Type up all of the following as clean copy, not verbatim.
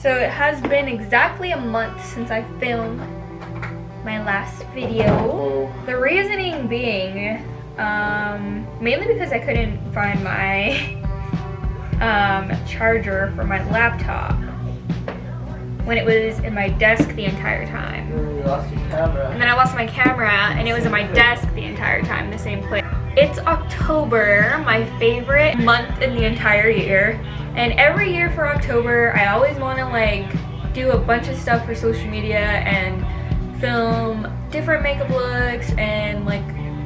So it has been exactly a month since I filmed my last video. The reasoning being, mainly because I couldn't find my charger for my laptop when it was in my desk the entire time. You lost your camera. And then I lost my camera and it was in my desk the entire time in the same place. It's October, my favorite month in the entire year. And every year for October, I always want to like do a bunch of stuff for social media and film different makeup looks and like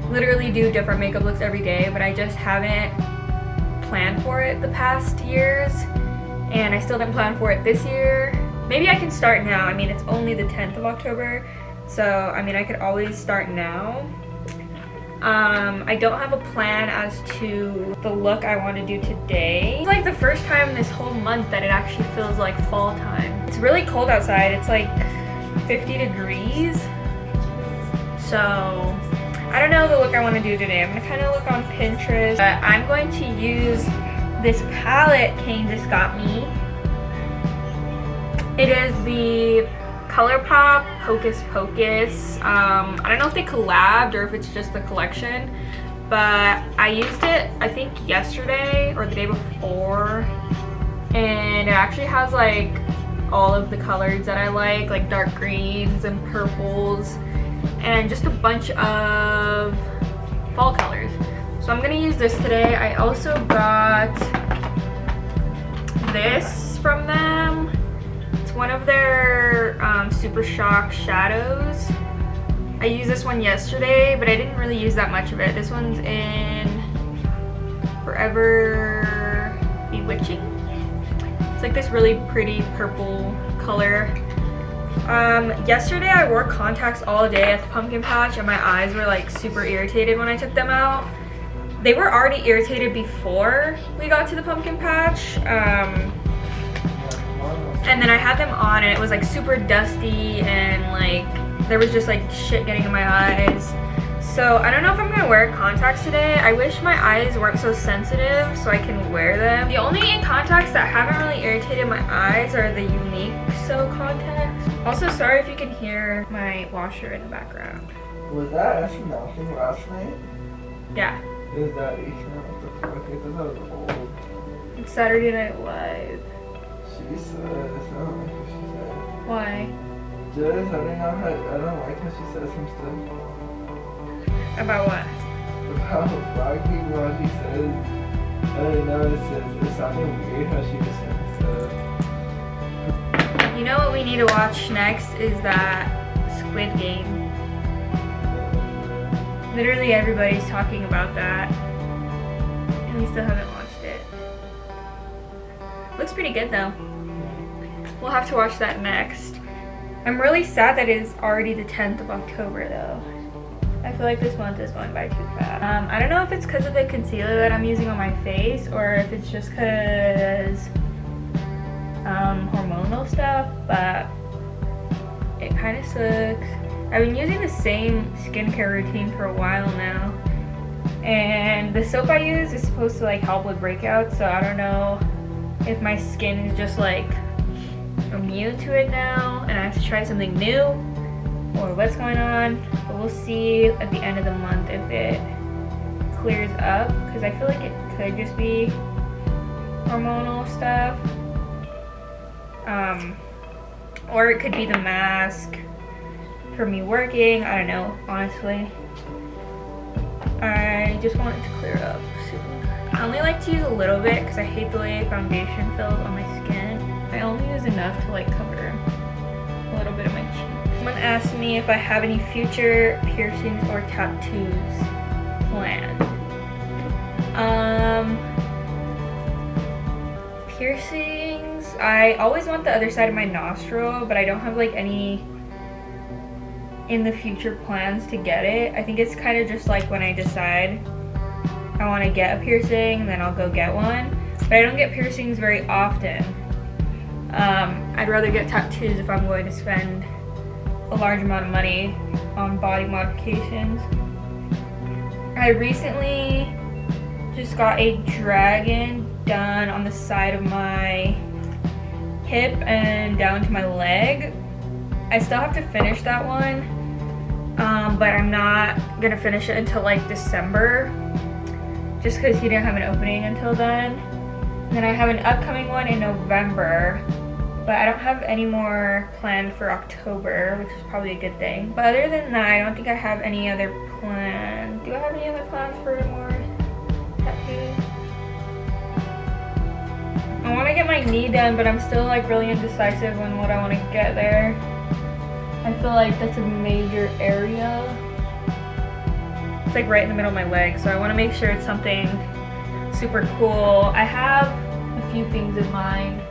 literally do different makeup looks every day, but I just haven't planned for it the past years, and I still didn't plan for it this year. Maybe I can start now. I mean, it's only the 10th of October, so I mean, I could always start now. I don't have a plan as to the look I want to do today. It's like the first time this whole month that it actually feels like fall time. It's really cold outside. It's like 50 degrees. So I don't know the look I want to do today. I'm going to kind of look on Pinterest. But I'm going to use this palette Kane just got me. It is the ColourPop Hocus Pocus. I don't know if they collabed or if it's just the collection, but I used it I think yesterday or the day before, and it actually has like all of the colors that I like dark greens and purples and just a bunch of fall colors. So I'm gonna use this today. I also got this from them. One of their Super Shock shadows. I used this one yesterday, but I didn't really use that much of it. This one's in Forever Bewitching. It's like this really pretty purple color. Yesterday I wore contacts all day at the pumpkin patch and my eyes were like super irritated when I took them out. They were already irritated before we got to the pumpkin patch. And then I had them on and it was like super dusty and like there was just like shit getting in my eyes. So I don't know if I'm gonna wear contacts today. I wish my eyes weren't so sensitive so I can wear them. The only contacts that haven't really irritated my eyes are the Unique So contacts. Also, sorry if you can hear my washer in the background. Was that SNL thing last night? Yeah. Is that SNL? What the fuck? I thought that was old. It's Saturday Night Live. She said, I don't like what she said. Why? Just, I don't like how she said some stuff. About what? About black people, how she says, I don't know, it sounded weird how she just said stuff. You know what we need to watch next is that Squid Game. Literally everybody's talking about that, and we still haven't watched it. Looks pretty good though. We'll have to watch that next. I'm really sad that it is already the 10th of October though. I feel like this month is going by too fast. I don't know if it's because of the concealer that I'm using on my face or if it's just because hormonal stuff, but it kind of sucks. I've been using the same skincare routine for a while now, and the soap I use is supposed to like help with breakouts, so I don't know if my skin is just like immune to it now and I have to try something new or what's going on, but we'll see at the end of the month if it clears up, because I feel like it could just be hormonal stuff, or it could be the mask for me working. I don't know, honestly. I just want it to clear up soon. I only like to use a little bit because I hate the way foundation feels on my skin. I only use enough to like cover a little bit of my cheek. Someone asked me if I have any future piercings or tattoos planned. Piercings, I always want the other side of my nostril, but I don't have like any in the future plans to get it. I think it's kind of just like when I decide I want to get a piercing, then I'll go get one. But I don't get piercings very often. I'd rather get tattoos if I'm going to spend a large amount of money on body modifications. I recently just got a dragon done on the side of my hip and down to my leg. I still have to finish that one, but I'm not gonna finish it until like December, just because he didn't have an opening until then. And then I have an upcoming one in November, but I don't have any more planned for October, which is probably a good thing. But other than that, I don't think I have any other plans. Do I have any other plans for more tattoos? I want to get my knee done, but I'm still like really indecisive on what I want to get there. I feel like that's a major area. It's like right in the middle of my leg, so I want to make sure it's something super cool. I have a few things in mind.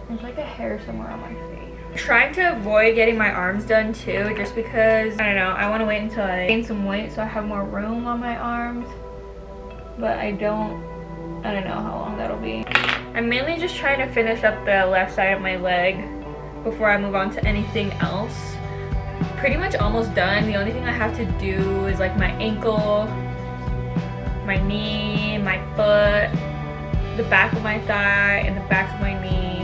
There's like a hair somewhere on my face. I'm trying to avoid getting my arms done too, just because, I don't know, I want to wait until I gain some weight so I have more room on my arms. But I don't know how long that'll be. I'm mainly just trying to finish up the left side of my leg before I move on to anything else. Pretty much almost done. The only thing I have to do is like my ankle, my knee, my foot, the back of my thigh, and the back of my knee.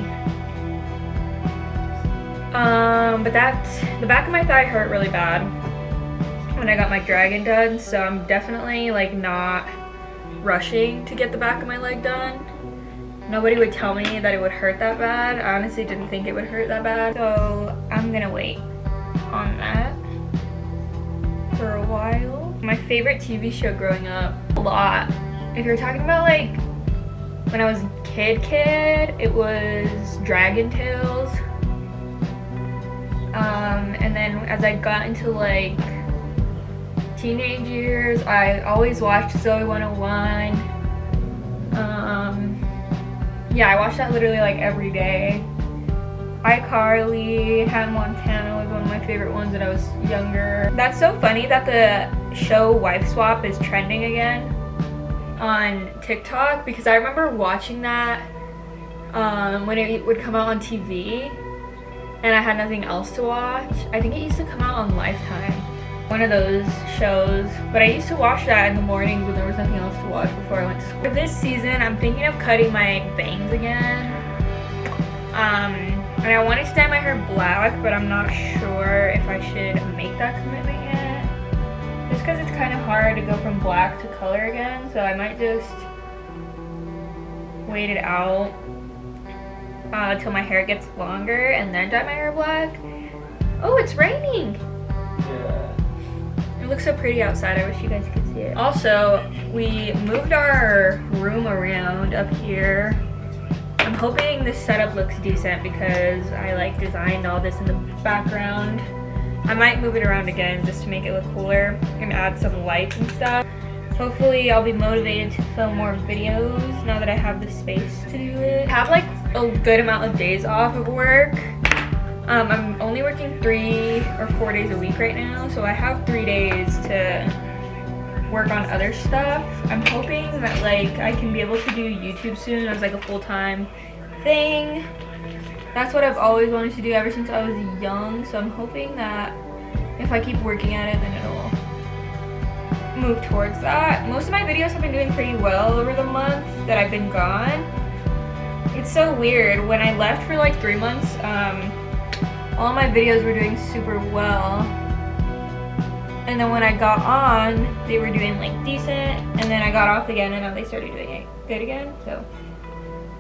But the back of my thigh hurt really bad when I got my dragon done, so I'm definitely like not rushing to get the back of my leg done. Nobody would tell me that it would hurt that bad. I honestly didn't think it would hurt that bad, so I'm gonna wait on that for a while. My favorite TV show growing up, a lot. If you're talking about like when I was kid, it was Dragon Tales. And then as I got into like teenage years, I always watched Zoe 101. Yeah, I watched that literally like every day. iCarly, Hannah Montana was one of my favorite ones when I was younger. That's so funny that the show Wife Swap is trending again on TikTok, because I remember watching that when it would come out on TV and I had nothing else to watch. I think it used to come out on Lifetime, one of those shows, but I used to watch that in the mornings when there was nothing else to watch before I went to school. For this season, I'm thinking of cutting my bangs again. And I want to dye my hair black, but I'm not sure if I should make that commitment yet. Just because it's kind of hard to go from black to color again, so I might just wait it out till my hair gets longer and then dye my hair black. Oh, it's raining! Yeah. It looks so pretty outside. I wish you guys could see it. Also, we moved our room around up here. I'm hoping this setup looks decent because I like designed all this in the background. I might move it around again just to make it look cooler and add some lights and stuff. Hopefully I'll be motivated to film more videos now that I have the space to do it. I have like a good amount of days off of work. I'm only working 3 or 4 days a week right now, so I have 3 days to work on other stuff. I'm hoping that like I can be able to do YouTube soon as like a full-time thing. That's what I've always wanted to do ever since I was young, so I'm hoping that if I keep working at it, then it'll move towards that. Most of my videos have been doing pretty well over the month that I've been gone. It's so weird. When I left for like 3 months, all my videos were doing super well. And then when I got on, they were doing like decent, and then I got off again and now they started doing it good again. So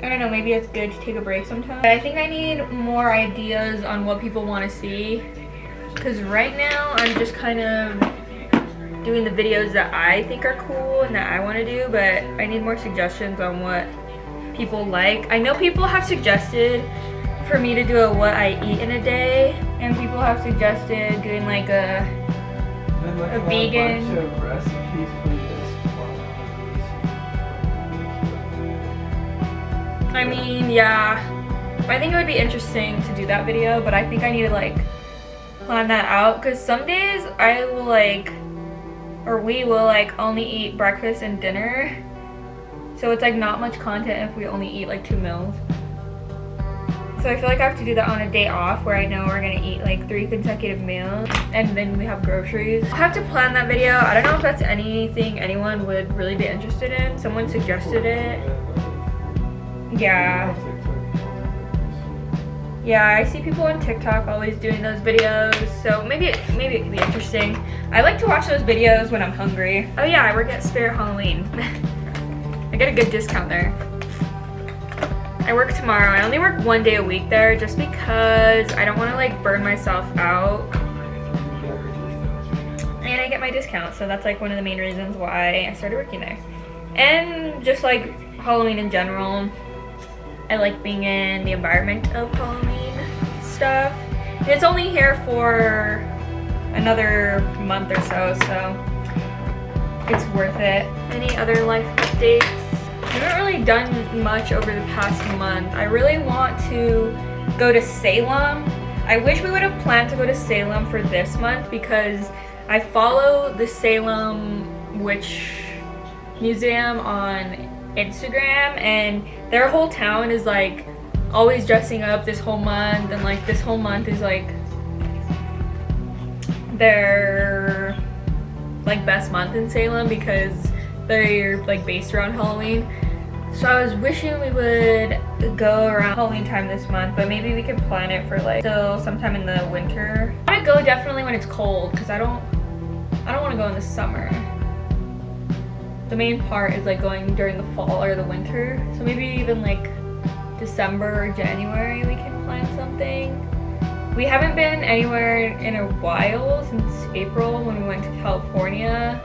I don't know, maybe it's good to take a break sometimes. But I think I need more ideas on what people want to see, because right now I'm just kind of doing the videos that I think are cool and that I want to do, but I need more suggestions on what people like. I know people have suggested for me to do a what I eat in a day, and people have suggested doing like a vegan. Bunch of recipes for this one. I mean, yeah, I think it would be interesting to do that video, but I think I need to like plan that out, because some days I will like, or we will like only eat breakfast and dinner, so it's like not much content if we only eat like 2 meals. So I feel like I have to do that on a day off where I know we're gonna eat like 3 consecutive meals, and then we have groceries. I'll have to plan that video. I don't know if that's anything anyone would really be interested in. Someone suggested it. Yeah. Yeah, I see people on TikTok always doing those videos, so maybe it could be interesting. I like to watch those videos when I'm hungry. Oh yeah, I work at Spirit Halloween. I get a good discount there. I work tomorrow. I only work 1 day a week there just because I don't want to like burn myself out. And I get my discount, so that's like one of the main reasons why I started working there. And just like Halloween in general, I like being in the environment of Halloween stuff. And it's only here for another month or so it's worth it. Any other life updates? I haven't really done much over the past month. I really want to go to Salem. I wish we would have planned to go to Salem for this month because I follow the Salem Witch Museum on Instagram, and their whole town is like always dressing up this whole month, and like this whole month is like their like best month in Salem because they're like based around Halloween. So I was wishing we would go around Halloween time this month, but maybe we could plan it for like still sometime in the winter. I want to go definitely when it's cold because I don't want to go in the summer. The main part is like going during the fall or the winter. So maybe even like December or January we can plan something. We haven't been anywhere in a while since April when we went to California,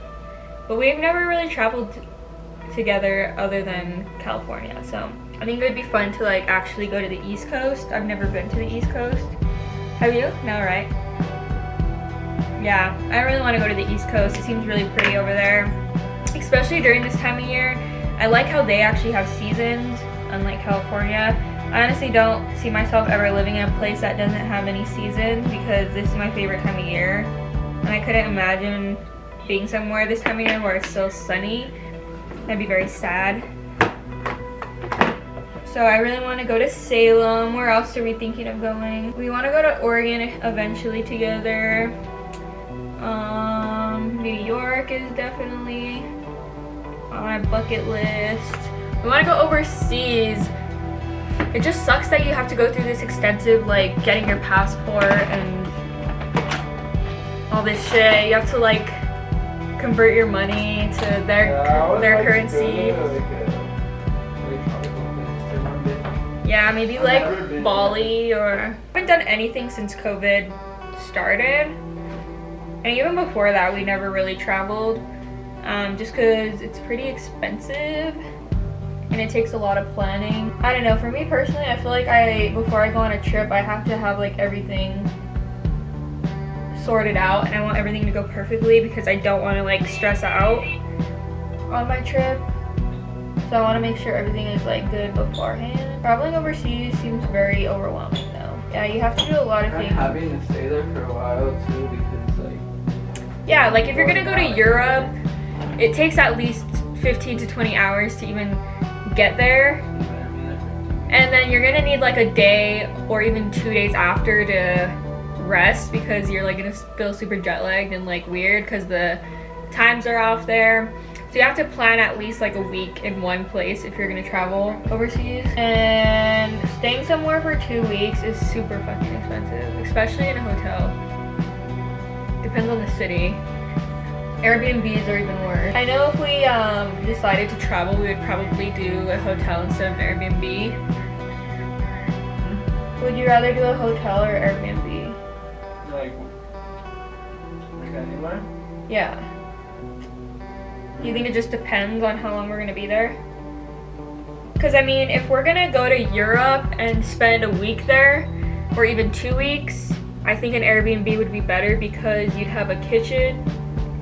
but we've never really traveled together other than California. So I think it would be fun to like actually go to the East Coast. I've never been to the East Coast. Have you? No, right? Yeah, I really want to go to the East Coast. It seems really pretty over there, especially during this time of year. I like how they actually have seasons, unlike California. I honestly don't see myself ever living in a place that doesn't have any seasons because this is my favorite time of year. And I couldn't imagine being somewhere this time of year where it's so sunny. That'd be very sad. So I really want to go to Salem. Where else are we thinking of going? We want to go to Oregon eventually together. New York is definitely on my bucket list. We want to go overseas. It just sucks that you have to go through this extensive like getting your passport and all this shit. You have to like convert your money to their currency. Yeah, maybe like Bali or... I haven't done anything since COVID started. And even before that, we never really traveled. Just because it's pretty expensive and it takes a lot of planning. I don't know, for me personally, I feel like before I go on a trip, I have to have like everything sorted out, and I want everything to go perfectly because I don't want to like stress out on my trip. So I want to make sure everything is like good beforehand. Traveling overseas seems very overwhelming though. Yeah, you have to do a lot of things. Having to stay there for a while too because like... Yeah, like if you're gonna go to Europe, it takes at least 15 to 20 hours to even get there. And then you're gonna need like a day or even 2 days after to rest because you're like gonna feel super jet lagged and like weird because the times are off there. So you have to plan at least like a week in one place if you're gonna travel overseas. And staying somewhere for 2 weeks is super fucking expensive, especially in a hotel. Depends on the city. Airbnbs are even worse. I know if we decided to travel, we would probably do a hotel instead of an Airbnb. Would you rather do a hotel or Airbnb? Like anywhere? Yeah. Do you think it just depends on how long we're gonna be there? Because I mean, if we're gonna go to Europe and spend a week there, or even 2 weeks, I think an Airbnb would be better because you'd have a kitchen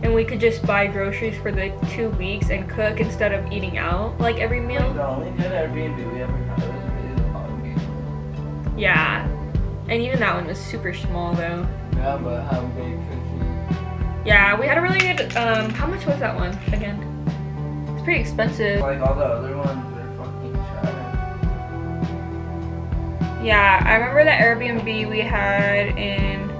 and we could just buy groceries for the 2 weeks and cook instead of eating out like every meal. The only good Airbnb we ever had was really the Holiday. Yeah, and even that one was super small though. Yeah, but how big cooking? Yeah, we had a really good, how much was that one again? It's pretty expensive. Like all the other ones are fucking trash. Yeah, I remember the Airbnb we had in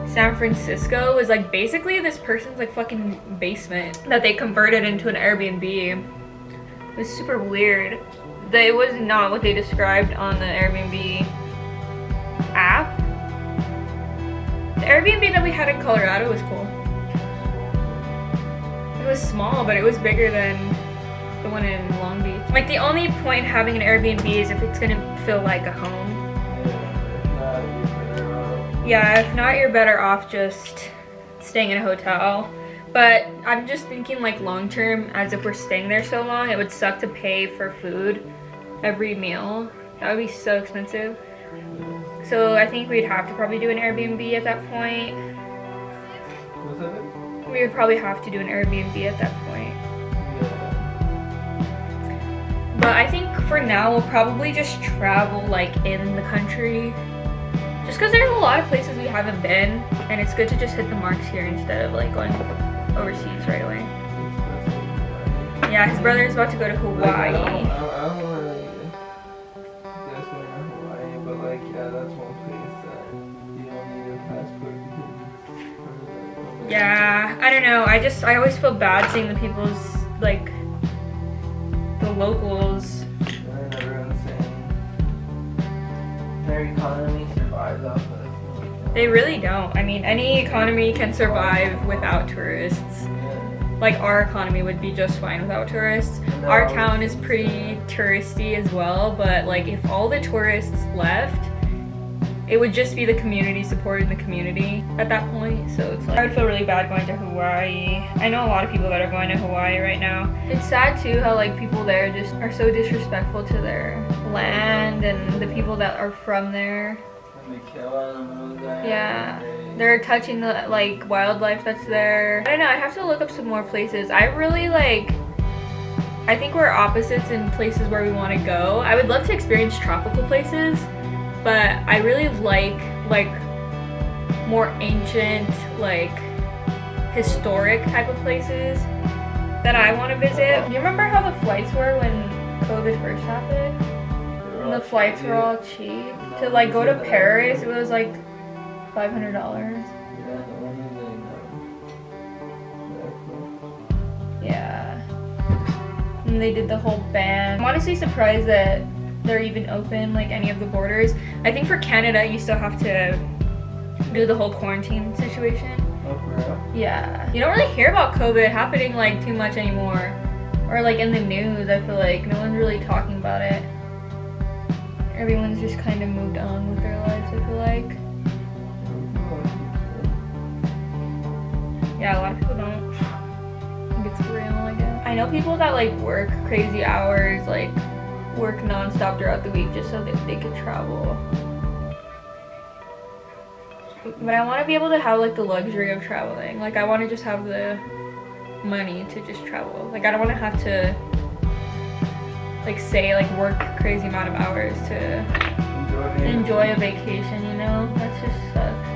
San Francisco was like basically this person's like fucking basement that they converted into an Airbnb. It was super weird. It was not what they described on the Airbnb. that we had in Colorado was cool. It was small, but it was bigger than the one in Long Beach. Like, the only point having an Airbnb is if it's gonna feel like a home. Yeah, if not, you're better off just staying in a hotel. But I'm just thinking like long term, as if we're staying there so long, it would suck to pay for food every meal. That would be so expensive. So I think we'd have to probably do an Airbnb at that point. We would probably have to do an Airbnb at that point. But I think for now we'll probably just travel like in the country. Just because there's a lot of places we haven't been, and it's good to just hit the marks here instead of like going overseas right away. Yeah, his brother's about to go to Hawaii. I don't really guess going to Hawaii, but like, yeah, that's one place that you don't need a passport because. Yeah, I don't know. I always feel bad seeing the people's, like, the locals. And everyone's saying their economy survives off of this. They really don't. I mean, any economy can survive without tourists. Like, our economy would be just fine without tourists. Our town is pretty touristy as well, but like, if all the tourists left, it would just be the community supporting the community at that point. So it's like, I would feel really bad going to Hawaii. I know a lot of people that are going to Hawaii right now. It's sad too how like people there just are so disrespectful to their land and the people that are from there. They kill animals there. Yeah, they're touching the like wildlife that's there. I don't know, I'd have to look up some more places. I think we're opposites in places where we want to go. I would love to experience tropical places, but I really like more ancient, like historic type of places that I want to visit. Do you remember how the flights were when COVID first happened? And the flights were all cheap. To like go to Paris, it was like $500. Yeah. And they did the whole ban. I'm honestly surprised that they're even open, like any of the borders. I think for Canada, you still have to do the whole quarantine situation. Oh, for real? Yeah. You don't really hear about COVID happening like too much anymore. Or like in the news, I feel like no one's really talking about it. Everyone's just kind of moved on with their lives, I feel like. Yeah, a lot of people don't think it's real, I guess. I know people that like work crazy hours, like work non-stop throughout the week just so that they could travel. But I want to be able to have like the luxury of traveling. Like I want to just have the money to just travel. Like I don't want to have to like say like work crazy amount of hours to enjoy a vacation, you know? That just sucks.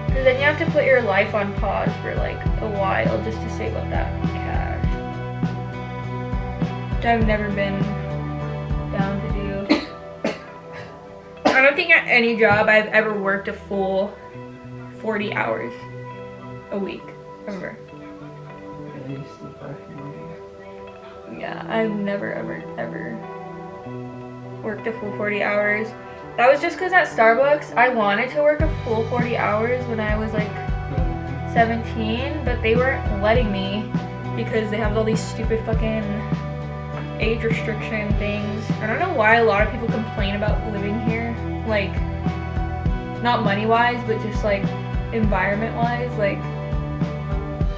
Because then you have to put your life on pause for like a while just to save up that cash. Which I've never been down to do. I don't think at any job I've ever worked a full 40 hours a week, ever. Yeah, I've never ever worked a full 40 hours. That was just because at Starbucks I wanted to work a full 40 hours when I was like 17, but they weren't letting me because they have all these stupid fucking age restriction things. I don't know why a lot of people complain about living here, like not money wise but just like environment wise. Like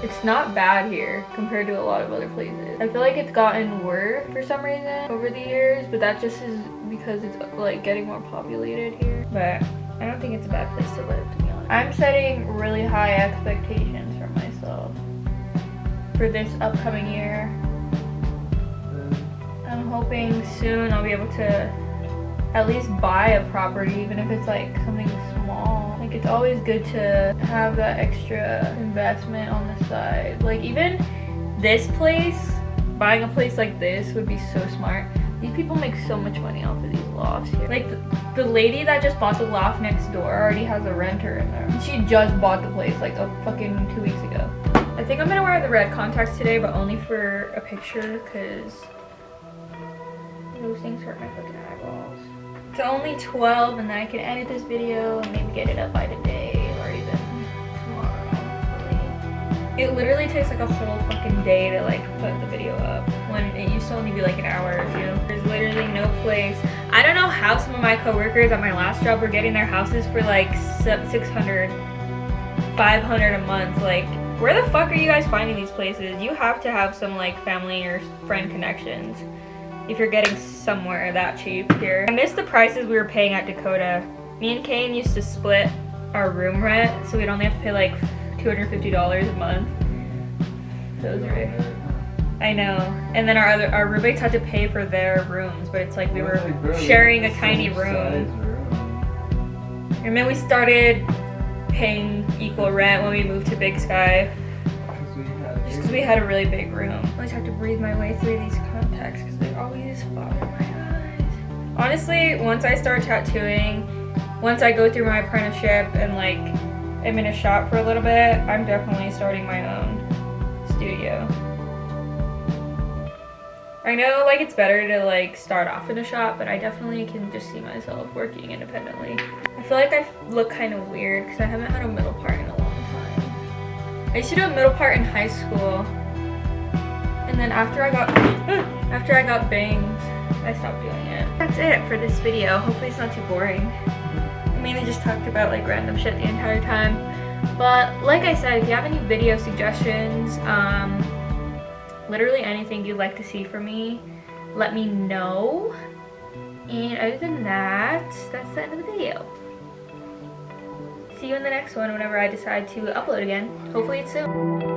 it's not bad here compared to a lot of other places. I feel like it's gotten worse for some reason over the years, but that just is because it's like getting more populated here. But I don't think it's a bad place to live, to be honest. I'm setting really high expectations for myself for this upcoming year. I'm hoping soon I'll be able to at least buy a property, even if it's like something small. Like it's always good to have that extra investment on the side. Like even this place, buying a place like this would be so smart. These people make so much money off of these lofts here. Like the lady that just bought the loft next door already has a renter in there. She just bought the place like a fucking 2 weeks ago. I think I'm gonna wear the red contacts today, but only for a picture because those things hurt my fucking eyeballs. It's only 12 and then I can edit this video and maybe get it up by today. It literally takes like a whole fucking day to like put the video up when it used to only be like an hour or two. There's literally no place. I don't know how some of my coworkers at my last job were getting their houses for like 600, 500 a month. Like, where the fuck are you guys finding these places? You have to have some like family or friend connections if you're getting somewhere that cheap here. I miss the prices we were paying at Dakota. Me and Kane used to split our room rent, so we'd only have to pay like $250 a month. So it was great. I know. And then our roommates had to pay for their rooms, but it's like we were sharing a tiny room. And then we started paying equal rent when we moved to Big Sky. Just because we had a really big room. I always have to breathe my way through these contacts because they always bother my eyes. Honestly, once I start tattooing, once I go through my apprenticeship and like I'm in a shop for a little bit, I'm definitely starting my own studio. I know like it's better to like start off in a shop, but I definitely can just see myself working independently. I feel like I look kind of weird because I haven't had a middle part in a long time. I used to do a middle part in high school, and then after I got bangs, I stopped doing it. That's it for this video. Hopefully it's not too boring. I mainly just talked about like random shit the entire time. But like I said, if you have any video suggestions, literally anything you'd like to see from me, let me know. And other than that, that's the end of the video. See you in the next one whenever I decide to upload again. Hopefully it's soon.